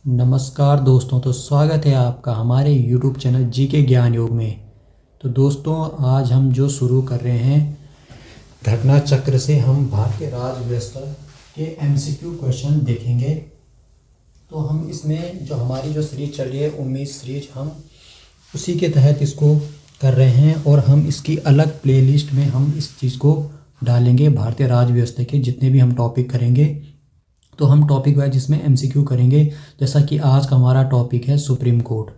नमस्कार दोस्तों। तो स्वागत है आपका हमारे YouTube चैनल जी के ज्ञान योग में। तो दोस्तों, आज हम जो शुरू कर रहे हैं घटना चक्र से हम भारतीय राज्य व्यवस्था के MCQ क्वेश्चन देखेंगे। तो हम इसमें जो हमारी जो सीरीज चल रही है उम्मीद सीरीज, हम उसी के तहत इसको कर रहे हैं और हम इसकी अलग प्लेलिस्ट में हम इस चीज़ को डालेंगे। भारतीय राज्य व्यवस्था के जितने भी हम टॉपिक करेंगे तो हम टॉपिक वाइज जिसमें MCQ करेंगे। जैसा कि आज का हमारा टॉपिक है सुप्रीम कोर्ट।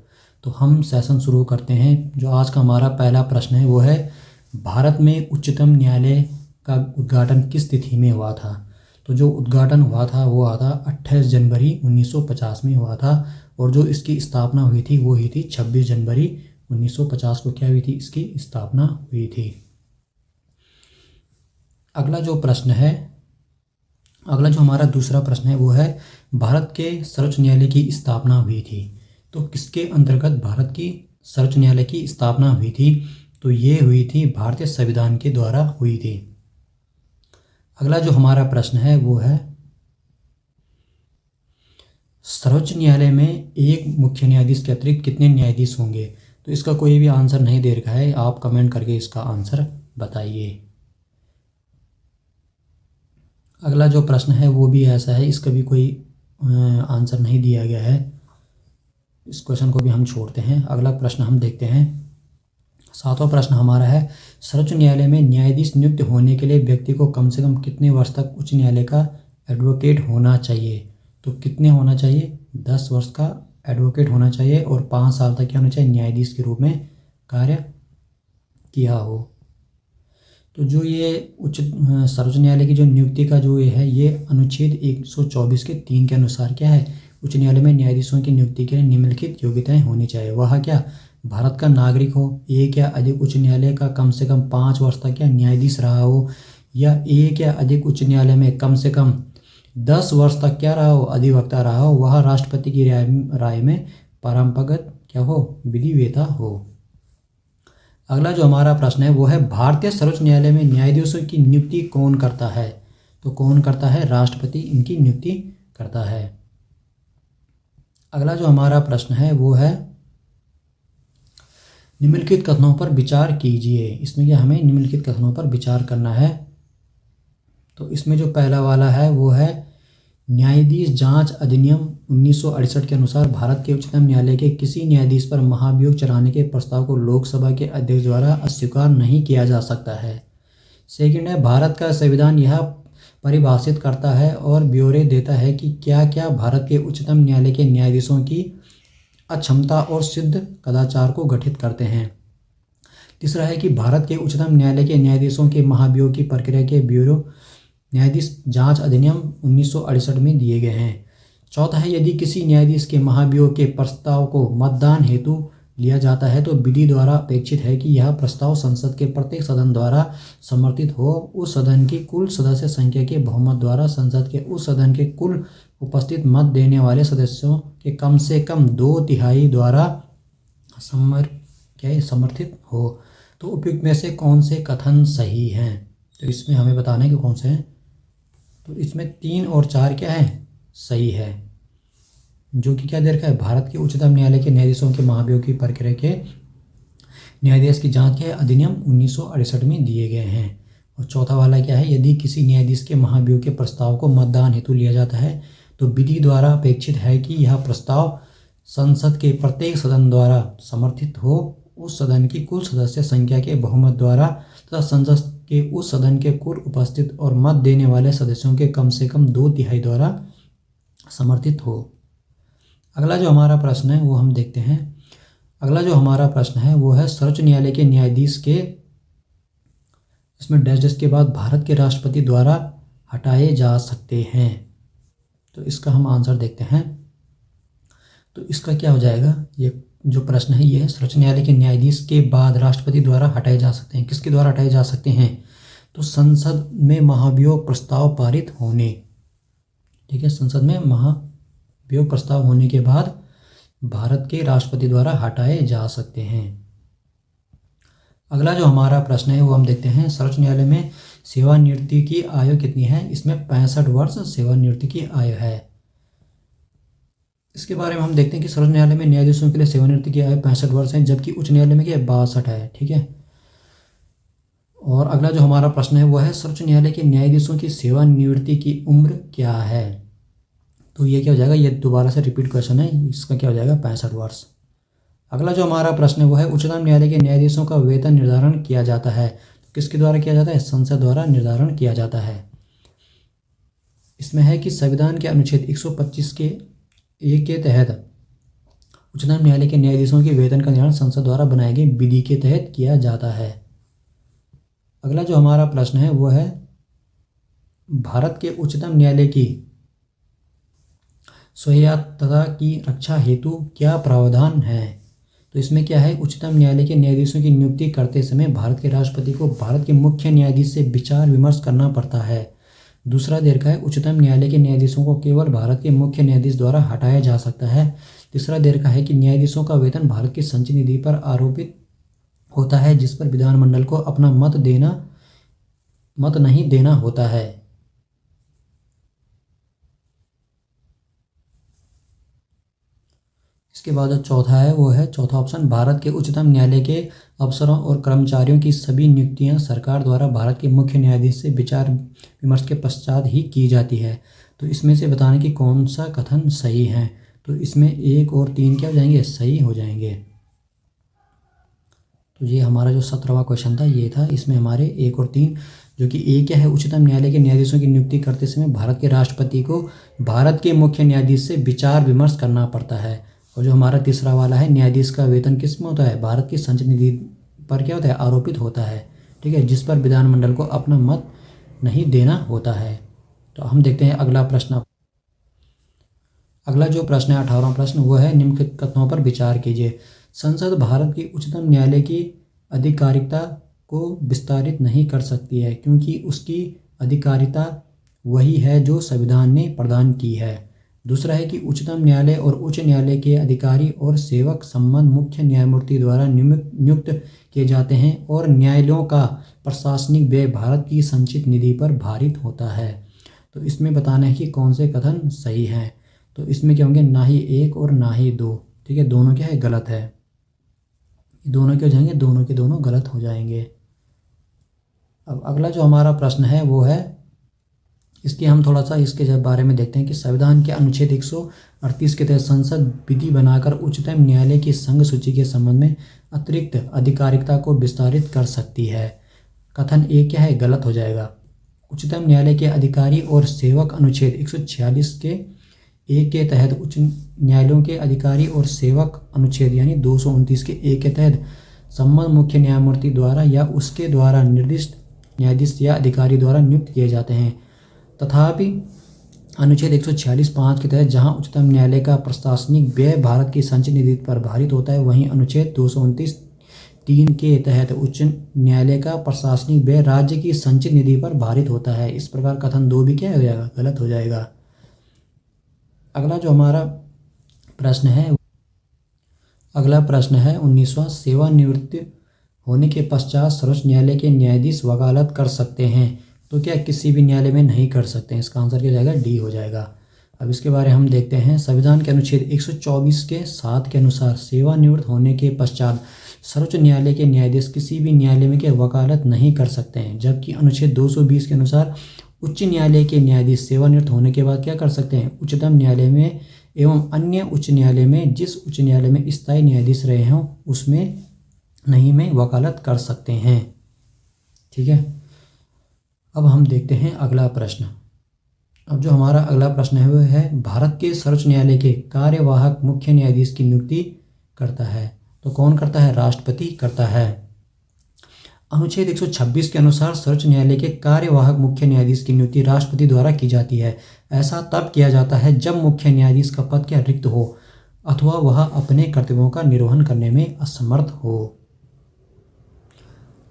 तो हम सेशन शुरू करते हैं। जो आज का हमारा पहला प्रश्न है वो है, भारत में उच्चतम न्यायालय का उद्घाटन किस तिथि में हुआ था। तो जो उद्घाटन हुआ था वो हुआ था 28 जनवरी 1950 में हुआ था। और जो इसकी स्थापना हुई थी वो हुई थी 26 जनवरी 1950 को क्या हुई थी, इसकी स्थापना हुई थी। अगला जो हमारा दूसरा प्रश्न है वो है, भारत के सर्वोच्च न्यायालय की स्थापना हुई थी। तो किसके अंतर्गत भारत की सर्वोच्च न्यायालय की स्थापना हुई थी। तो ये हुई थी भारतीय संविधान के द्वारा हुई थी। अगला जो हमारा प्रश्न है वो है, सर्वोच्च न्यायालय में एक मुख्य न्यायाधीश के अतिरिक्त कितने न्यायाधीश होंगे। तो इसका कोई भी आंसर नहीं दे रखा है, आप कमेंट करके इसका आंसर बताइए। अगला जो प्रश्न है वो भी ऐसा है, इसका भी कोई आंसर नहीं दिया गया है, इस क्वेश्चन को भी हम छोड़ते हैं। अगला प्रश्न हम देखते हैं। सातवां प्रश्न हमारा है, सर्वोच्च न्यायालय में न्यायाधीश नियुक्त होने के लिए व्यक्ति को कम से कम कितने वर्ष तक उच्च न्यायालय का एडवोकेट होना चाहिए। तो कितने होना चाहिए, 10 वर्ष का एडवोकेट होना चाहिए और 5 साल तक क्या होना चाहिए, न्यायाधीश के रूप में कार्य किया हो। तो जो ये सर्वोच्च न्यायालय की जो नियुक्ति का जो ये है, ये अनुच्छेद 124 के 3 के अनुसार क्या है, उच्च न्यायालय में न्यायाधीशों की नियुक्ति के लिए निम्नलिखित योग्यताएं होनी चाहिए। वह क्या, भारत का नागरिक हो, एक या अधिक उच्च न्यायालय का कम से कम 5 वर्ष तक क्या न्यायाधीश रहा हो, या एक या अधिक उच्च न्यायालय में कम से कम 10 वर्ष तक क्या रहा हो, अधिवक्ता रहा हो, वह राष्ट्रपति की राय में परंपरागत क्या हो, विधिवेता हो। अगला जो हमारा प्रश्न है वो है, भारतीय सर्वोच्च न्यायालय में न्यायाधीशों की नियुक्ति कौन करता है। तो कौन करता है, राष्ट्रपति इनकी नियुक्ति करता है। अगला जो हमारा प्रश्न है वो है, निम्नलिखित कथनों पर विचार कीजिए। इसमें क्या हमें निम्नलिखित कथनों पर विचार करना है। तो इसमें जो पहला वाला है वो है, न्यायाधीश जांच अधिनियम 1968 के अनुसार भारत के उच्चतम न्यायालय के किसी न्यायाधीश पर महाभियोग चलाने के प्रस्ताव को लोकसभा के अध्यक्ष द्वारा अस्वीकार नहीं किया जा सकता है। सेकंड है, भारत का संविधान यह परिभाषित करता है और ब्यौरे देता है कि क्या क्या भारत के उच्चतम न्यायालय के न्यायाधीशों की अक्षमता और सिद्ध कदाचार को गठित करते हैं। तीसरा है कि भारत के उच्चतम न्यायालय के न्यायाधीशों के महाभियोग की प्रक्रिया के ब्यूरो न्यायाधीश जांच अधिनियम 1968 में दिए गए हैं। चौथा है, यदि किसी न्यायाधीश के महाभियोग के प्रस्ताव को मतदान हेतु लिया जाता है तो विधि द्वारा अपेक्षित है कि यह प्रस्ताव संसद के प्रत्येक सदन द्वारा समर्थित हो। उस सदन की कुल सदस्य संख्या के बहुमत द्वारा संसद के उस सदन के कुल उपस्थित मत देने वाले सदस्यों के कम से कम 2/3 द्वारा समर्थित हो। तो उपयुक्त में से कौन से कथन सही हैं। तो इसमें हमें बताना है कि कौन से हैं। तो इसमें 3 और 4 क्या है, सही है। जो कि क्या दे रखा है, भारत के उच्चतम न्यायालय के न्यायाधीशों के महाभियोग की प्रक्रिया के न्यायाधीश की जांच के अधिनियम 1968 में दिए गए हैं। और चौथा वाला क्या है, यदि किसी न्यायाधीश के महाभियोग के प्रस्ताव को मतदान हेतु लिया जाता है तो विधि द्वारा अपेक्षित है कि यह प्रस्ताव संसद के प्रत्येक सदन द्वारा समर्थित हो। उस सदन की कुल सदस्य संख्या के बहुमत द्वारा तथा संसद के उस सदन के कुल उपस्थित और मत देने वाले सदस्यों के कम से कम 2/3 द्वारा समर्थित हो। अगला जो हमारा प्रश्न है वो हम देखते हैं। अगला जो हमारा प्रश्न है वो है, सर्वोच्च न्यायालय के न्यायाधीश के इसमें डैश के बाद भारत के राष्ट्रपति द्वारा हटाए जा सकते हैं। तो इसका हम आंसर देखते हैं। तो इसका क्या हो जाएगा, ये जो प्रश्न है ये है, सर्वोच्च न्यायालय के न्यायाधीश के बाद राष्ट्रपति द्वारा हटाए जा सकते हैं। किसके द्वारा हटाए जा सकते हैं, तो संसद में महाभियोग प्रस्ताव पारित होने, ठीक है, संसद में महाभियोग प्रस्ताव होने के बाद भारत के राष्ट्रपति द्वारा हटाए जा सकते हैं। अगला जो हमारा प्रश्न है वो हम देखते हैं, सर्वोच्च न्यायालय में सेवानिवृत्ति की आयु कितनी है। इसमें 65 वर्ष सेवानिवृत्ति की आयु है। इसके बारे में हम देखते हैं कि सर्वोच्च न्यायालय में न्यायाधीशों के लिए सेवानिवृत्ति की आयु 65 वर्ष है, जबकि उच्च न्यायालय में क्या 62 है। ठीक है। और अगला जो हमारा प्रश्न है वो है सर्वोच्च न्यायालय के न्यायाधीशों की सेवानिवृत्ति की उम्र क्या है। तो ये क्या हो जाएगा, ये दोबारा से रिपीट क्वेश्चन है, इसका क्या हो जाएगा 65 वर्ष। अगला जो हमारा प्रश्न है वो है उच्चतम न्यायालय के न्यायाधीशों का वेतन निर्धारण किया जाता है। तो किसके द्वारा किया जाता है, संसद द्वारा निर्धारण किया जाता है। इसमें है कि संविधान के अनुच्छेद 125 के एक के तहत उच्चतम न्यायालय के न्यायाधीशों के वेतन का निर्धारण संसद द्वारा बनाई गई विधि के तहत किया जाता है। अगला जो हमारा प्रश्न है वो है भारत के उच्चतम न्यायालय की स्वायत्तता की रक्षा हेतु क्या प्रावधान है। तो इसमें क्या है, उच्चतम न्यायालय के न्यायाधीशों की नियुक्ति करते समय भारत के राष्ट्रपति को भारत के मुख्य न्यायाधीश से विचार विमर्श करना पड़ता है। दूसरा दे रखा है उच्चतम न्यायालय के न्यायाधीशों को केवल भारत के मुख्य न्यायाधीश द्वारा हटाया जा सकता है। तीसरा दे रखा है कि न्यायाधीशों का वेतन भारत की संचयी निधि पर आरोपित होता है, जिस पर विधानमंडल को अपना मत नहीं देना होता है। इसके बाद जो चौथा है वो है चौथा ऑप्शन, भारत के उच्चतम न्यायालय के अफसरों और कर्मचारियों की सभी नियुक्तियां सरकार द्वारा भारत के मुख्य न्यायाधीश से विचार विमर्श के पश्चात ही की जाती है। तो इसमें से बताने कि कौन सा कथन सही है। तो इसमें 1 और 3 क्या हो जाएंगे, सही हो जाएंगे। तो ये हमारा जो 17वां क्वेश्चन था ये था, इसमें हमारे 1 और 3, जो कि एक क्या है, उच्चतम न्यायालय के न्यायाधीशों की नियुक्ति करते समय भारत के राष्ट्रपति को भारत के मुख्य न्यायाधीश से विचार विमर्श करना पड़ता है। और जो हमारा तीसरा वाला है, न्यायाधीश का वेतन किस में होता है, भारत की संचयी निधि पर क्या होता है, आरोपित होता है। ठीक है, जिस पर विधानमंडल को अपना मत नहीं देना होता है। तो हम देखते हैं अगला प्रश्न। अगला जो प्रश्न है 18वां प्रश्न, वो है निम्नलिखित कथनों पर विचार कीजिए। संसद भारत की उच्चतम न्यायालय की अधिकारिता को विस्तारित नहीं कर सकती है, क्योंकि उसकी अधिकारिता वही है जो संविधान ने प्रदान की है। दूसरा है कि उच्चतम न्यायालय और उच्च न्यायालय के अधिकारी और सेवक संबंध मुख्य न्यायमूर्ति द्वारा नियुक्त किए जाते हैं और न्यायालयों का प्रशासनिक व्यय भारत की संचित निधि पर भारित होता है। तो इसमें बताना है कि कौन से कथन सही हैं। तो इसमें क्या होंगे, ना ही 1 और ना ही 2। ठीक है, दोनों क्या है, गलत है। दोनों क्या हो जाएंगे, दोनों के दोनों गलत हो जाएंगे। अब अगला जो हमारा प्रश्न है वो है, इसके हम थोड़ा सा इसके बारे में देखते हैं कि संविधान के अनुच्छेद 138 के तहत संसद विधि बनाकर उच्चतम न्यायालय की संघ सूची के संबंध में अतिरिक्त अधिकारिता को विस्तारित कर सकती है। कथन एक क्या है, गलत हो जाएगा। उच्चतम न्यायालय के अधिकारी और सेवक अनुच्छेद 146 के 1 के तहत उच्च न्यायालयों के अधिकारी और सेवक अनुच्छेद यानी 229 के 1 के तहत संबंध मुख्य न्यायमूर्ति द्वारा या उसके द्वारा निर्दिष्ट न्यायाधीश या अधिकारी द्वारा नियुक्त किए जाते हैं। तथापि अनुच्छेद 146(5) के तहत जहां उच्चतम न्यायालय का प्रशासनिक व्यय भारत की संचयी निधि पर भारित होता है, वहीं अनुच्छेद 229(3) के तहत उच्च न्यायालय का प्रशासनिक व्यय राज्य की संचयी निधि पर भारित होता है। इस प्रकार कथन 2 भी क्या हो जाएगा, गलत हो जाएगा। अगला जो हमारा प्रश्न है, अगला प्रश्न है 19वां, सेवानिवृत्त होने के पश्चात सर्वोच्च न्यायालय के न्यायाधीश वकालत कर सकते हैं। तो क्या किसी भी न्यायालय में नहीं कर सकते हैं। इसका आंसर क्या हो जाएगा, डी हो जाएगा। अब इसके बारे में हम देखते हैं। संविधान के अनुच्छेद 124 के 7 के अनुसार सेवानिवृत्त होने के पश्चात सर्वोच्च न्यायालय के न्यायाधीश किसी भी न्यायालय में क्या वकालत नहीं कर सकते हैं, जबकि अनुच्छेद 220 के अनुसार उच्च न्यायालय के न्यायाधीश सेवानिवृत्त होने के बाद क्या कर सकते हैं, उच्चतम न्यायालय में एवं अन्य उच्च न्यायालय में जिस उच्च न्यायालय में स्थायी न्यायाधीश रहे हों उसमें नहीं में वकालत कर सकते हैं। ठीक है, अब हम देखते हैं अगला प्रश्न। अब जो हमारा अगला प्रश्न है वो है, भारत के सर्वोच्च न्यायालय के कार्यवाहक मुख्य न्यायाधीश की नियुक्ति करता है। तो कौन करता है, राष्ट्रपति करता है। अनुच्छेद 126 के अनुसार सर्वोच्च न्यायालय के कार्यवाहक मुख्य न्यायाधीश की नियुक्ति राष्ट्रपति द्वारा की जाती है। ऐसा तब किया जाता है जब मुख्य न्यायाधीश का पद क्या रिक्त हो अथवा वह अपने कर्तव्यों का निर्वहन करने में असमर्थ हो।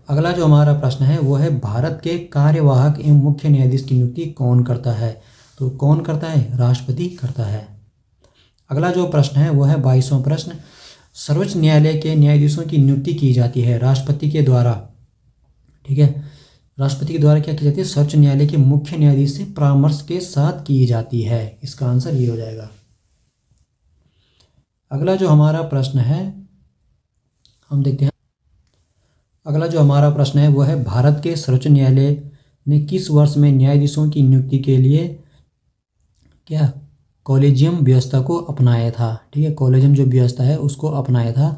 अगला जो हमारा प्रश्न है वो है, भारत के कार्यवाहक एवं मुख्य न्यायाधीश की नियुक्ति कौन करता है। तो कौन करता है, राष्ट्रपति करता है। अगला जो प्रश्न है वो है 22वां प्रश्न, सर्वोच्च न्यायालय के न्यायाधीशों की नियुक्ति की जाती है राष्ट्रपति के द्वारा। ठीक है, राष्ट्रपति के द्वारा क्या की जाती है, सर्वोच्च न्यायालय के मुख्य न्यायाधीश से परामर्श के साथ की जाती है। इसका आंसर ये हो जाएगा। अगला जो हमारा प्रश्न है हम देखते हैं। अगला जो हमारा प्रश्न है वो है, भारत के सर्वोच्च न्यायालय ने किस वर्ष में न्यायाधीशों की नियुक्ति के लिए क्या कॉलेजियम व्यवस्था को अपनाया था। ठीक है, कॉलेजियम जो व्यवस्था है उसको अपनाया था।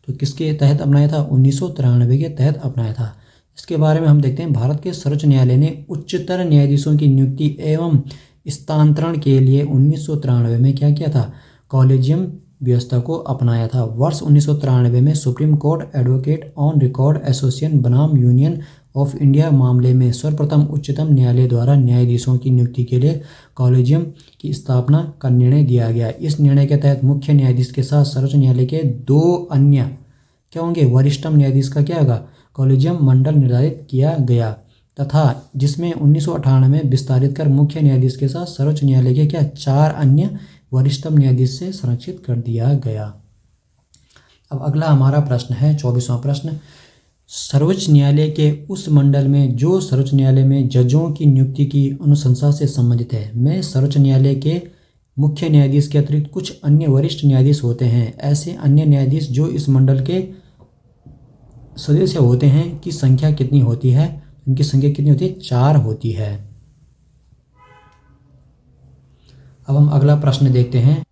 तो किसके तहत अपनाया था? 1993 के तहत अपनाया था। इसके बारे में हम देखते हैं। भारत के सर्वोच्च न्यायालय ने उच्चतर न्यायाधीशों की नियुक्ति एवं स्थानांतरण के लिए 1993 में क्या किया था? कॉलेजियम व्यवस्था को अपनाया था। वर्ष 1993 में supreme court advocate on record association बनाम यूनियन ऑफ इंडिया मामले में सर्वप्रथम उच्चतम न्यायालय द्वारा न्यायाधीशों की नियुक्ति के लिए कॉलेजियम की स्थापना का निर्णय दिया गया। इस निर्णय के तहत मुख्य न्यायाधीश के साथ सर्वोच्च न्यायालय के 2 अन्य क्या होंगे? वरिष्ठतम न्यायाधीश का क्या होगा? कॉलेजियम मंडल निर्धारित किया गया तथा जिसमें 1998 में विस्तारित कर मुख्य न्यायाधीश के साथ सर्वोच्च न्यायालय के क्या 4 अन्य वरिष्ठतम न्यायाधीश से संरक्षित कर दिया गया। अब अगला हमारा प्रश्न है 24वां प्रश्न। सर्वोच्च न्यायालय के उस मंडल में जो सर्वोच्च न्यायालय में जजों की नियुक्ति की अनुशंसा से संबंधित है में सर्वोच्च न्यायालय के मुख्य न्यायाधीश के अतिरिक्त कुछ अन्य वरिष्ठ न्यायाधीश होते हैं। ऐसे अन्य न्यायाधीश जो इस मंडल के सदस्य होते हैं की संख्या कितनी होती है? इनकी संख्या कितनी होती है? 4 होती है। अब हम अगला प्रश्न देखते हैं।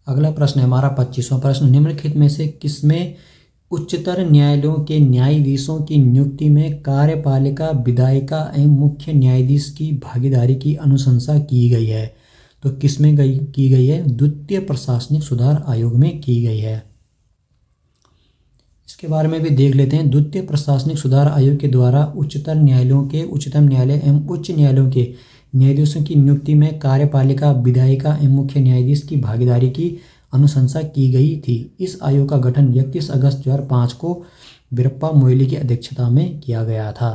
अगला प्रश्न है हमारा 25वां प्रश्न। निम्नलिखित में से किसमें उच्चतर न्यायालयों के न्यायाधीशों की नियुक्ति में कार्यपालिका, विधायिका एवं मुख्य न्यायाधीश की भागीदारी की अनुशंसा की गई है? तो किसमें की गई है? द्वितीय प्रशासनिक सुधार आयोग में की गई है। इसके बारे में भी देख लेते हैं। द्वितीय प्रशासनिक सुधार आयोग के द्वारा उच्चतर न्यायालयों के उच्चतम न्यायालय एवं उच्च न्यायालयों के न्यायाधीशों की नियुक्ति में कार्यपालिका, विधायिका एवं मुख्य न्यायाधीश की भागीदारी की अनुशंसा की गई थी। इस आयोग का गठन 31 अगस्त 2005 को वीरप्पा मोइली की अध्यक्षता में किया गया था।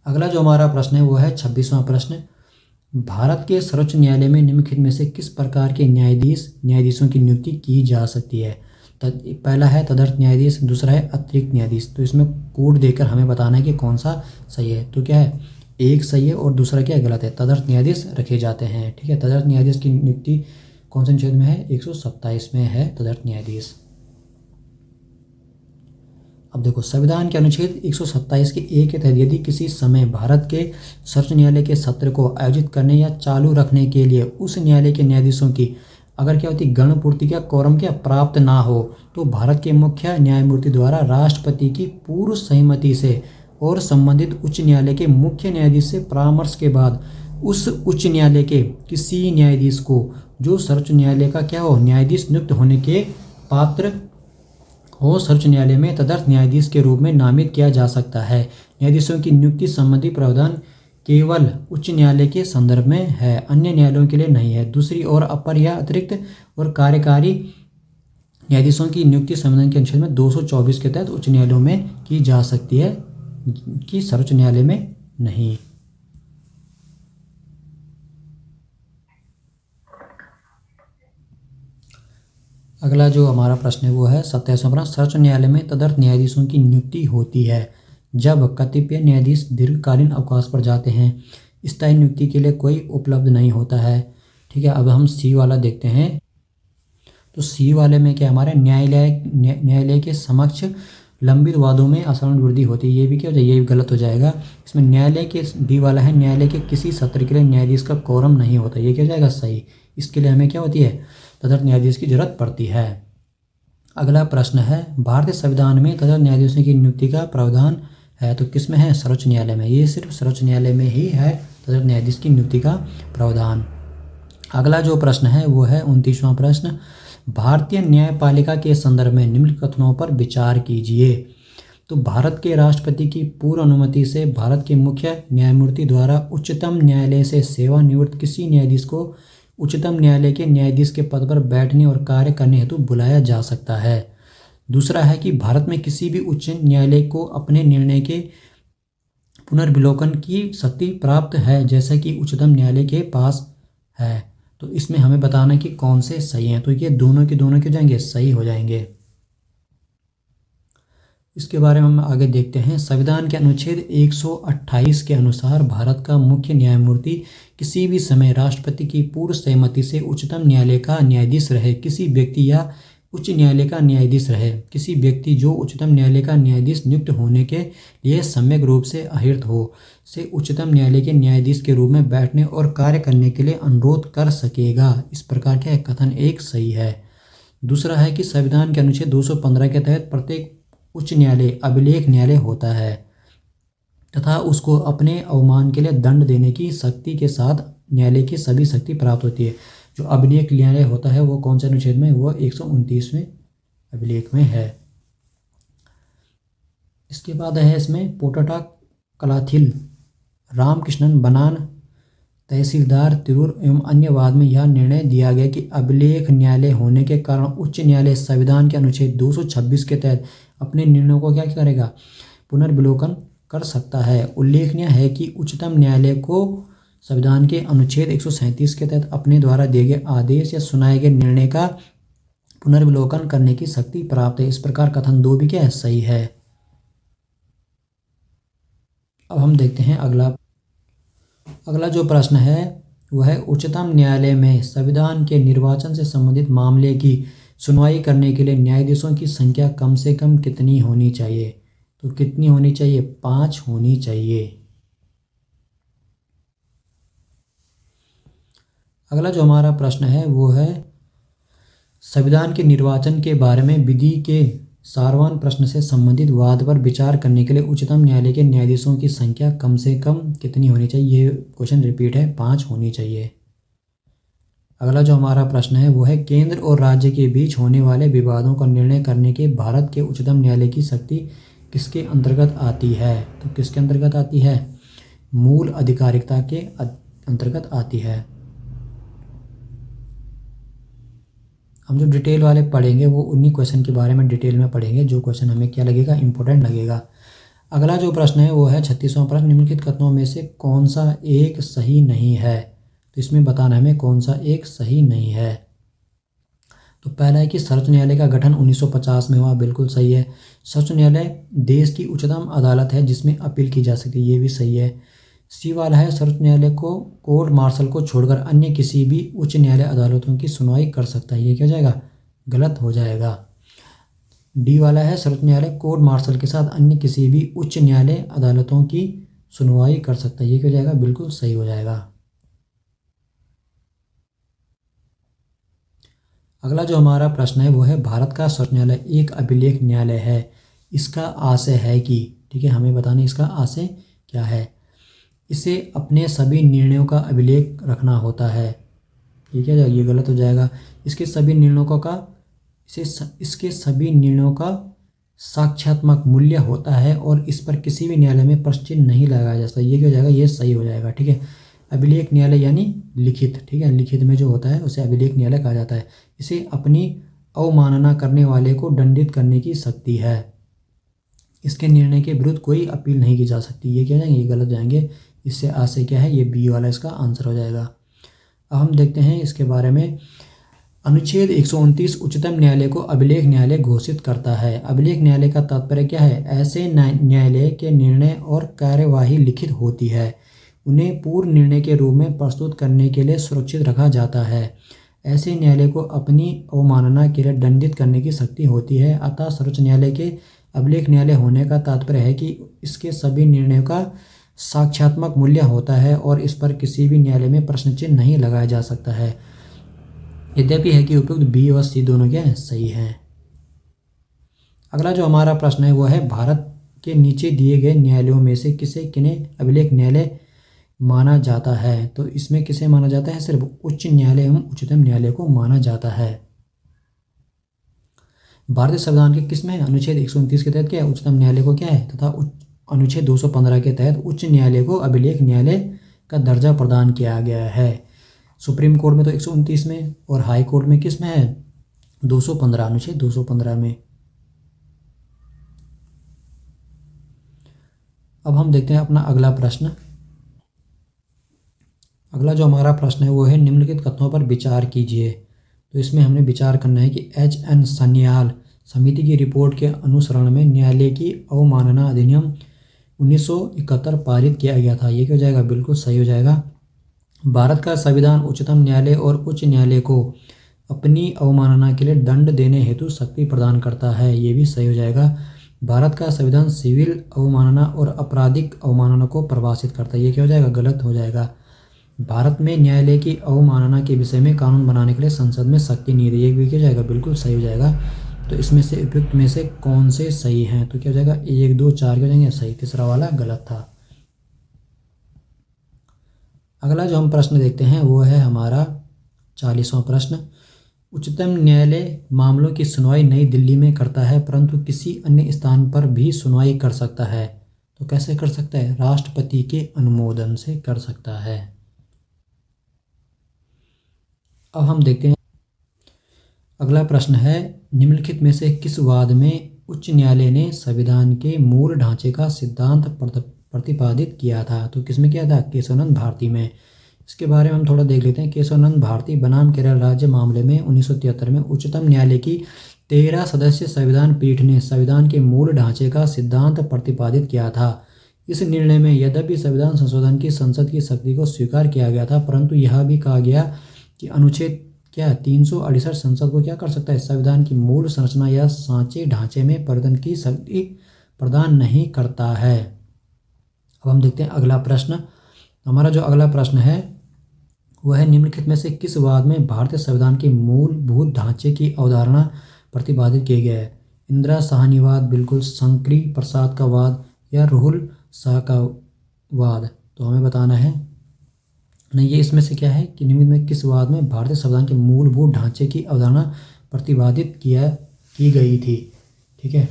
अगला जो हमारा प्रश्न है वो है 26वां प्रश्न। भारत के सर्वोच्च न्यायालय में निम्नलिखित में से किस प्रकार के न्यायाधीशों की नियुक्ति की जा सकती है? पहला है तदर्थ न्यायाधीश, दूसरा है अतिरिक्त न्यायाधीश। तो इसमें कोड देकर हमें बताना है कि कौन सा सही है। तो क्या है? एक सही है और दूसरा क्या गलत है। तदर्थ न्यायाधीश रखे जाते हैं। ठीक है, तदर्थ न्यायाधीश की नियुक्ति कौन से अनुच्छेद में है? 127 में है तदर्थ न्यायाधीश। अब देखो, संविधान के अनुच्छेद 127 के ए के तहत यदि किसी समय भारत के सर्वोच्च न्यायालय के सत्र को आयोजित करने या चालू रखने के लिए उस न्यायालय के न्यायाधीशों की अगर क्या होती गणपूर्ति क्या कोरम क्या प्राप्त ना हो तो भारत के मुख्य न्यायमूर्ति द्वारा राष्ट्रपति की पूर्व सहमति से और संबंधित उच्च न्यायालय के मुख्य न्यायाधीश से परामर्श के बाद उस उच्च न्यायालय के किसी न्यायाधीश को जो सर्वोच्च न्यायालय का क्या हो न्यायाधीश नियुक्त होने के पात्र हो सर्वोच्च न्यायालय में तदर्थ न्यायाधीश के रूप में नामित किया जा सकता है। न्यायाधीशों की नियुक्ति संबंधी प्रावधान केवल उच्च न्यायालय के संदर्भ में है, अन्य न्यायालयों के लिए नहीं है। दूसरी ओर अपर या अतिरिक्त और कार्यकारी न्यायाधीशों की नियुक्ति संविधान के अनुच्छेद में 224 के तहत उच्च न्यायालयों में की जा सकती है कि सर्वोच्च न्यायालय में नहीं। अगला जो हमारा प्रश्न है वो है 27वां प्रश्न। सर्वोच्च न्यायालय में तदर्थ न्यायाधीशों की नियुक्ति होती है जब कतिपय न्यायाधीश दीर्घकालीन अवकाश पर जाते हैं, स्थायी नियुक्ति के लिए कोई उपलब्ध नहीं होता है। ठीक है, अब हम सी वाला देखते हैं। तो सी वाले में क्या हमारे न्यायालय के समक्ष लंबित वादों में असाधारण वृद्धि होती है। ये भी क्या हो जाएगा? ये भी गलत हो जाएगा। इसमें न्यायालय के डी वाला है न्यायालय के किसी सत्र के लिए न्यायाधीश का कोरम नहीं होता। ये क्या हो जाएगा? सही। इसके लिए हमें क्या होती है? तदर्थ न्यायाधीश की जरूरत पड़ती है। अगला प्रश्न है भारतीय संविधान में तदर्थ न्यायाधीशों की नियुक्ति का प्रावधान है तो किस में है? सर्वोच्च न्यायालय में। ये सिर्फ सर्वोच्च न्यायालय में ही है तदर्थ न्यायाधीश की नियुक्ति का प्रावधान। अगला जो प्रश्न है वो है 29वां प्रश्न। भारतीय न्यायपालिका के संदर्भ में निम्न कथनों पर विचार कीजिए। तो भारत के राष्ट्रपति की पूर्व अनुमति से भारत के मुख्य न्यायमूर्ति द्वारा उच्चतम न्यायालय से सेवानिवृत्त किसी न्यायाधीश को उच्चतम न्यायालय के न्यायाधीश के पद पर बैठने और कार्य करने हेतु बुलाया जा सकता है। दूसरा है कि भारत में किसी भी उच्च न्यायालय को अपने निर्णय के पुनर्विलोकन की शक्ति प्राप्त है जैसा कि उच्चतम न्यायालय के पास है। तो इसमें हमें बताना है कि कौन से सही हैं। तो ये दोनों के जाएंगे सही हो जाएंगे। इसके बारे में हम आगे देखते हैं। संविधान के अनुच्छेद 128 के अनुसार भारत का मुख्य न्यायमूर्ति किसी भी समय राष्ट्रपति की पूर्व सहमति से उच्चतम न्यायालय का न्यायाधीश रहे। किसी व्यक्ति या उच्च न्यायालय का न्यायाधीश रहे। किसी व्यक्ति जो उच्चतम न्यायालय का न्यायाधीश नियुक्त होने के लिए सम्यक रूप से अहर्त हो से उच्चतम न्यायालय के न्यायाधीश के रूप में बैठने और कार्य करने के लिए अनुरोध कर सकेगा। इस प्रकार का कथन एक सही है। दूसरा है कि संविधान के अनुच्छेद 215 के तहत प्रत्येक उच्च न्यायालय अभिलेख न्यायालय होता है तथा उसको अपने अवमान के लिए दंड देने की शक्ति के साथ न्यायालय की सभी शक्ति प्राप्त होती है। जो अभिलेख न्यायालय होता है वो कौन से अनुच्छेद में, वो 129वें अभिलेख में है। इसके बाद है इसमें पोटाटा कलाथिल रामकृष्णन बनान तहसीलदार तिरूर एवं अन्य वाद में यह निर्णय दिया गया कि अभिलेख न्यायालय होने के कारण उच्च न्यायालय संविधान के अनुच्छेद 226 के तहत अपने निर्णयों को क्या करेगा, पुनर्विलोकन कर सकता है। उल्लेखनीय है कि उच्चतम न्यायालय को संविधान के अनुच्छेद 137 के तहत अपने द्वारा दिए गए आदेश या सुनाए गए निर्णय का पुनर्विलोकन करने की शक्ति प्राप्त है। इस प्रकार कथन 2 भी क्या है, सही है। अब हम देखते हैं अगला जो प्रश्न है वह है उच्चतम न्यायालय में संविधान के निर्वाचन से संबंधित मामले की सुनवाई करने के लिए न्यायाधीशों की संख्या कम से कम कितनी होनी चाहिए। तो कितनी होनी चाहिए, 5 होनी चाहिए। अगला जो हमारा प्रश्न है वो है संविधान के निर्वाचन के बारे में विधि के सारवान प्रश्न से संबंधित वाद पर विचार करने के लिए उच्चतम न्यायालय के न्यायाधीशों की संख्या कम से कम कितनी होनी चाहिए। ये क्वेश्चन रिपीट है, 5 होनी चाहिए। अगला जो हमारा प्रश्न है वो है केंद्र और राज्य के बीच होने वाले विवादों का निर्णय करने के भारत के उच्चतम न्यायालय की शक्ति किसके अंतर्गत आती है। तो किसके अंतर्गत आती है, मूल अधिकारिकता के अंतर्गत आती है। हम जो डिटेल वाले पढ़ेंगे वो उन्हीं क्वेश्चन के बारे में डिटेल में पढ़ेंगे, जो क्वेश्चन हमें क्या लगेगा, इंपॉर्टेंट लगेगा। अगला जो प्रश्न है वो है 36वां प्रश्न, निम्नलिखित कथनों में से कौन सा एक सही नहीं है। तो इसमें बताना हमें कौन सा एक सही नहीं है। तो पहला है कि सर्वोच्च न्यायालय का गठन 1950 में हुआ, बिल्कुल सही है। सर्वोच्च न्यायालय देश की उच्चतम अदालत है जिसमें अपील की जा सकती है, ये भी सही है। सी वाला है सर्वोच्च न्यायालय को कोर्ट मार्शल को छोड़कर अन्य किसी भी उच्च न्यायालय अदालतों की सुनवाई कर सकता है, ये क्या हो जाएगा, गलत हो जाएगा। डी वाला है सर्वोच्च न्यायालय कोर्ट मार्शल के साथ अन्य किसी भी उच्च न्यायालय अदालतों की सुनवाई कर सकता है, ये क्या हो जाएगा, बिल्कुल सही हो जाएगा। अगला जो हमारा प्रश्न है वो है भारत का सर्वोच्च न्यायालय एक अभिलेख न्यायालय है। इसका आशय है कि, ठीक है, हमें बताना इसका आशय क्या है। इसे अपने सभी निर्णयों का अभिलेख रखना होता है, ये क्या जाएगा, ये गलत हो जाएगा। इसके सभी निर्णयों का साक्ष्यात्मक मूल्य होता है और इस पर किसी भी न्यायालय में प्रश्न चिन्ह नहीं लगाया जाता, ये क्या हो जाएगा, ये सही हो जाएगा। ठीक है, अभिलेख न्यायालय यानी लिखित, ठीक है, लिखित में जो होता है उसे अभिलेख न्यायालय कहा जाता है। इसे अपनी अवमानना करने वाले को दंडित करने की शक्ति है। इसके निर्णय के विरुद्ध कोई अपील नहीं की जा सकती, ये क्या जाएंगे, ये गलत जाएंगे। इससे आशय क्या है, ये बी वाला इसका आंसर हो जाएगा। अब हम देखते हैं इसके बारे में। अनुच्छेद 129 उच्चतम न्यायालय को अभिलेख न्यायालय घोषित करता है। अभिलेख न्यायालय का तात्पर्य क्या है, ऐसे न्यायालय के निर्णय और कार्यवाही लिखित होती है, उन्हें पूर्व निर्णय के रूप में प्रस्तुत करने के लिए सुरक्षित रखा जाता है। ऐसे न्यायालय को अपनी अवमानना के लिए दंडित करने की शक्ति होती है। अतः सर्वोच्च न्यायालय के अभिलेख न्यायालय होने का तात्पर्य है कि इसके सभी निर्णयों का साक्ष्यात्मक मूल्य होता है और इस पर किसी भी न्यायालय में प्रश्न चिन्ह नहीं लगाया जा सकता है। यद्यपि है कि उपयुक्त बी और सी दोनों क्या है, सही हैं। अगला जो हमारा प्रश्न है वो है भारत के नीचे दिए गए न्यायालयों में से किन्हें अभिलेख न्यायालय माना जाता है। तो इसमें किसे माना जाता है, सिर्फ उच्च न्यायालय एवं उच्चतम न्यायालय को माना जाता है। भारतीय संविधान के किसमें अनुच्छेद 129 के तहत क्या है, उच्चतम न्यायालय को क्या है, तथा अनुच्छेद 215 के तहत उच्च न्यायालय को अभिलेख न्यायालय का दर्जा प्रदान किया गया है। सुप्रीम कोर्ट में तो 129 में और हाई कोर्ट में किस में है, 215, अनुच्छेद 215 में। अब हम देखते हैं अपना अगला प्रश्न। अगला जो हमारा प्रश्न है वो है निम्नलिखित कथनों पर विचार कीजिए। तो इसमें हमने विचार करना है कि एच एन सन्याल समिति की रिपोर्ट के अनुसरण में न्यायालय की अवमानना अधिनियम 1971 पारित किया गया था। ये क्या हो जाएगा? बिल्कुल सही हो जाएगा। भारत का संविधान उच्चतम न्यायालय और उच्च न्यायालय को अपनी अवमानना के लिए दंड देने हेतु शक्ति प्रदान करता है। ये भी सही हो जाएगा। भारत का संविधान सिविल अवमानना और आपराधिक अवमानना को परिभाषित करता है। ये क्या हो जाएगा? गलत हो जाएगा। भारत में न्यायालय की अवमानना के विषय में कानून बनाने के लिए संसद में शक्ति नहीं है। ये भी क्या हो जाएगा? बिल्कुल सही हो जाएगा। तो इसमें से उपयुक्त में से कौन से सही हैं? तो क्या हो जाएगा? 1, 2, 4 क्या हो जाएंगे? सही। तीसरा वाला गलत था। अगला जो हम प्रश्न देखते हैं वो है हमारा 40वां प्रश्न। उच्चतम न्यायालय मामलों की सुनवाई नई दिल्ली में करता है, परंतु किसी अन्य स्थान पर भी सुनवाई कर सकता है। तो कैसे कर सकता है? राष्ट्रपति के अनुमोदन से कर सकता है। अब हम देखते हैं अगला प्रश्न है, निम्नलिखित में से किस वाद में उच्च न्यायालय ने संविधान के मूल ढांचे का सिद्धांत प्रतिपादित किया था? तो किसमें किया था? केशवानंद भारती में। इसके बारे में हम थोड़ा देख लेते हैं। केशवानंद भारती बनाम केरल राज्य मामले में 1973 में उच्चतम न्यायालय की 13 सदस्य संविधान पीठ ने संविधान के मूल ढांचे का सिद्धांत प्रतिपादित किया था। इस निर्णय में यद्यपि संविधान संशोधन की संसद की शक्ति को स्वीकार किया गया था, परंतु यह भी कहा गया कि अनुच्छेद 368 संसद को क्या कर सकता है? संविधान की मूल संरचना या सांचे ढांचे में परिवर्तन की शक्ति प्रदान नहीं करता है। अब हम देखते हैं अगला प्रश्न। हमारा जो अगला प्रश्न है वह है, निम्नलिखित में से किस वाद में भारतीय संविधान के मूलभूत ढांचे की अवधारणा प्रतिपादित किए गए है? इंदिरा साहनीवाद, बिल्कुल, शंकरी प्रसाद का वाद या राहुल शाह का वाद? तो हमें बताना है। नहीं, ये इसमें से क्या है कि निम्नलिखित में किस वाद में भारतीय संविधान के मूलभूत ढांचे की अवधारणा प्रतिपादित की गई थी? ठीक है,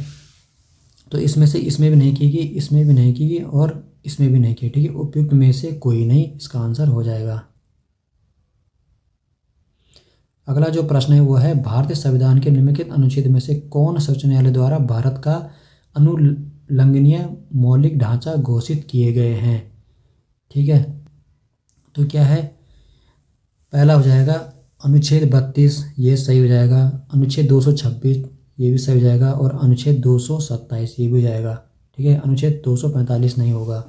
तो इसमें से इसमें भी नहीं की गई, इसमें भी नहीं की गई और इसमें भी नहीं की। ठीक है, उपयुक्त में से कोई नहीं इसका आंसर हो जाएगा। अगला जो प्रश्न है वो है, भारतीय संविधान के निम्नलिखित अनुच्छेद में से कौन सर्वोच्च न्यायालय द्वारा भारत का अनुलंघनीय मौलिक ढांचा घोषित किए गए हैं? ठीक है, तो क्या है? पहला हो जाएगा अनुच्छेद 32, ये सही हो जाएगा। अनुच्छेद 226 ये भी सही हो जाएगा और अनुच्छेद 227 ये भी हो जाएगा। ठीक है, अनुच्छेद 245 नहीं होगा।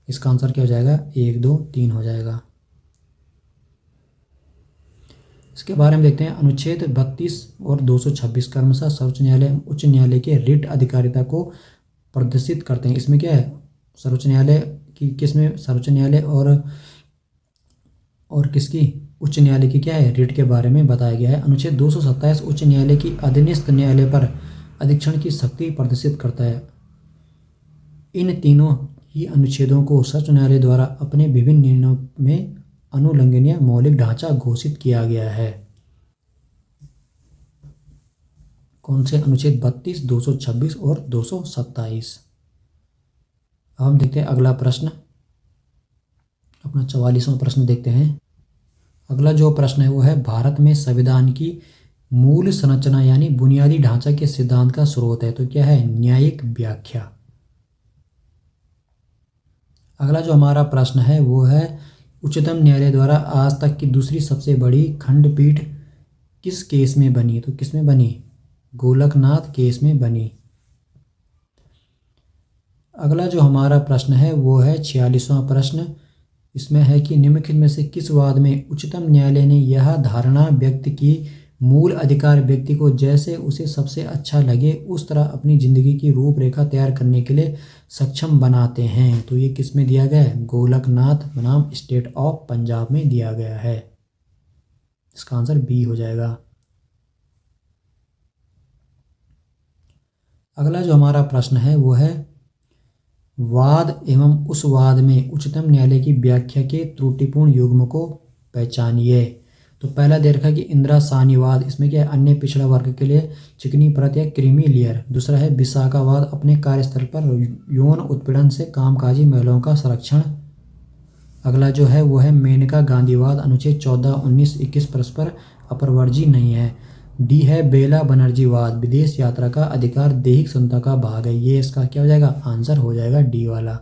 इसका आंसर क्या हो जाएगा? 1, 2, 3 हो जाएगा। इसके बारे में देखते हैं। अनुच्छेद 32 और 226 क्रमशः सर्वोच्च न्यायालय उच्च न्यायालय के रिट अधिकारिता को प्रदर्शित करते हैं। इसमें क्या है? सर्वोच्च न्यायालय की किसमें? सर्वोच्च न्यायालय और किसकी? उच्च न्यायालय की क्या है? रिट के बारे में बताया गया है। अनुच्छेद 227 उच्च न्यायालय की अधीनस्थ न्यायालय पर अधीक्षण की शक्ति प्रदर्शित करता है। इन तीनों ही अनुच्छेदों को सर्वोच्च न्यायालय द्वारा अपने विभिन्न निर्णयों में अनुलंघनीय मौलिक ढांचा घोषित किया गया है। कौन से? अनुच्छेद 32, 226 और 227। अब हम देखते हैं अगला प्रश्न, अपना 44वां प्रश्न देखते हैं। अगला जो प्रश्न है वो है, भारत में संविधान की मूल संरचना यानी बुनियादी ढांचा के सिद्धांत का स्रोत है। तो क्या है? न्यायिक व्याख्या। अगला जो हमारा प्रश्न है वो है, उच्चतम न्यायालय द्वारा आज तक की दूसरी सबसे बड़ी खंडपीठ किस केस में बनी? तो किस में बनी? गोलकनाथ केस में बनी। अगला जो हमारा प्रश्न है वो है 46वां प्रश्न। इसमें है कि निम्नलिखित में से किस वाद में उच्चतम न्यायालय ने यह धारणा व्यक्त की मूल अधिकार व्यक्ति को जैसे उसे सबसे अच्छा लगे उस तरह अपनी ज़िंदगी की रूपरेखा तैयार करने के लिए सक्षम बनाते हैं? तो ये किस में दिया गया है? गोलकनाथ बनाम स्टेट ऑफ पंजाब में दिया गया है। इसका आंसर बी हो जाएगा। अगला जो हमारा प्रश्न है वो है, वाद एवं उस वाद में उच्चतम न्यायालय की व्याख्या के त्रुटिपूर्ण युग्म को पहचानिए। तो पहला दे रखा कि इंदिरा साहनीवाद, इसमें क्या है? अन्य पिछड़ा वर्ग के लिए चिकनी परत या क्रीमी लेयर। दूसरा है विशाखावाद, अपने कार्यस्थल पर यौन उत्पीड़न से कामकाजी महिलाओं का संरक्षण। अगला जो है वो है मेनका गांधीवाद, अनुच्छेद 14, 19, 21 परस्पर अपरवर्जी नहीं है। डी है बेला बनर्जीवाद, विदेश यात्रा का अधिकार दैहिक स्वतंत्रता का भाग है। ये इसका क्या हो जाएगा? आंसर हो जाएगा डी वाला।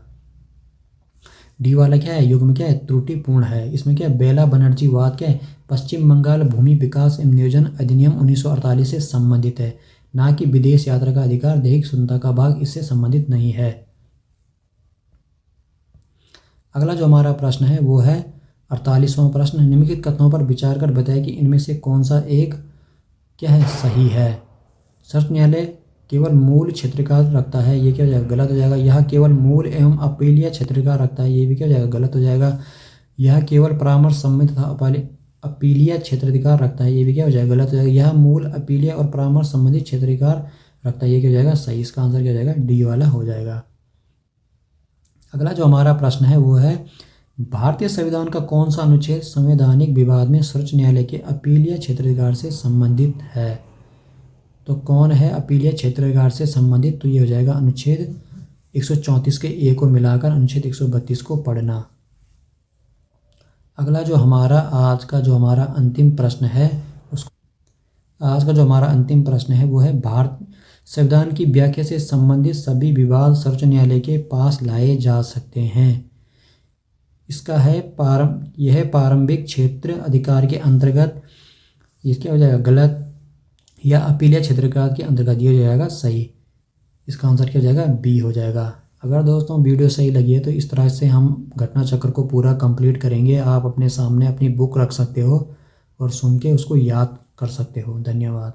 डी वाला क्या है? युग्म क्या है? त्रुटिपूर्ण है। इसमें क्या है? बेला बनर्जीवाद क्या है? पश्चिम बंगाल भूमि विकास एवं नियोजन अधिनियम 1948 से संबंधित है। ना कि विदेश यात्रा का अधिकार। दैहिक स्वतंत्रता का भाग इससे संबंधित नहीं है। अगला जो हमारा प्रश्न है वो है 48वां प्रश्न। निम्नलिखित कथनों पर विचार कर बताएं कि इनमें से कौन सा एक क्या है सही है। सर्वोच्च न्यायालय केवल मूल क्षेत्राधिकार रखता है, ये क्या हो जाएगा गलत हो जाएगा। यह केवल मूल एवं अपीलीय क्षेत्राधिकार रखता है, ये भी क्या हो जाएगा गलत हो जाएगा। यह केवल परामर्श सम्मत तथा अपीलीय क्षेत्राधिकार रखता है, ये भी क्या हो जाएगा गलत हो जाएगा। यह मूल अपीलीय और परामर्श संबंधित क्षेत्राधिकार रखता है, ये क्या हो जाएगा सही। इसका आंसर क्या हो जाएगा डी वाला हो जाएगा। अगला जो हमारा प्रश्न है वो है भारतीय संविधान का कौन सा अनुच्छेद संवैधानिक विवाद में सर्वोच्च न्यायालय के अपीलीय क्षेत्राधिकार से संबंधित है। तो कौन है अपीलीय क्षेत्राधिकार से संबंधित, तो ये हो जाएगा अनुच्छेद 134 के ए को मिलाकर अनुच्छेद 132 को पढ़ना। अगला जो हमारा आज का जो हमारा अंतिम प्रश्न है वो है भारत संविधान की व्याख्या से संबंधित सभी विवाद सर्वोच्च न्यायालय के पास लाए जा सकते हैं। इसका है यह प्रारंभिक क्षेत्र अधिकार के अंतर्गत, ये क्या हो जाएगा गलत, या अपीलीय क्षेत्राधिकार के अंतर्गत, ये हो जाएगा सही। इसका आंसर क्या हो जाएगा बी हो जाएगा। अगर दोस्तों वीडियो सही लगी है तो इस तरह से हम घटना चक्र को पूरा कंप्लीट करेंगे। आप अपने सामने अपनी बुक रख सकते हो और सुन के उसको याद कर सकते हो। धन्यवाद।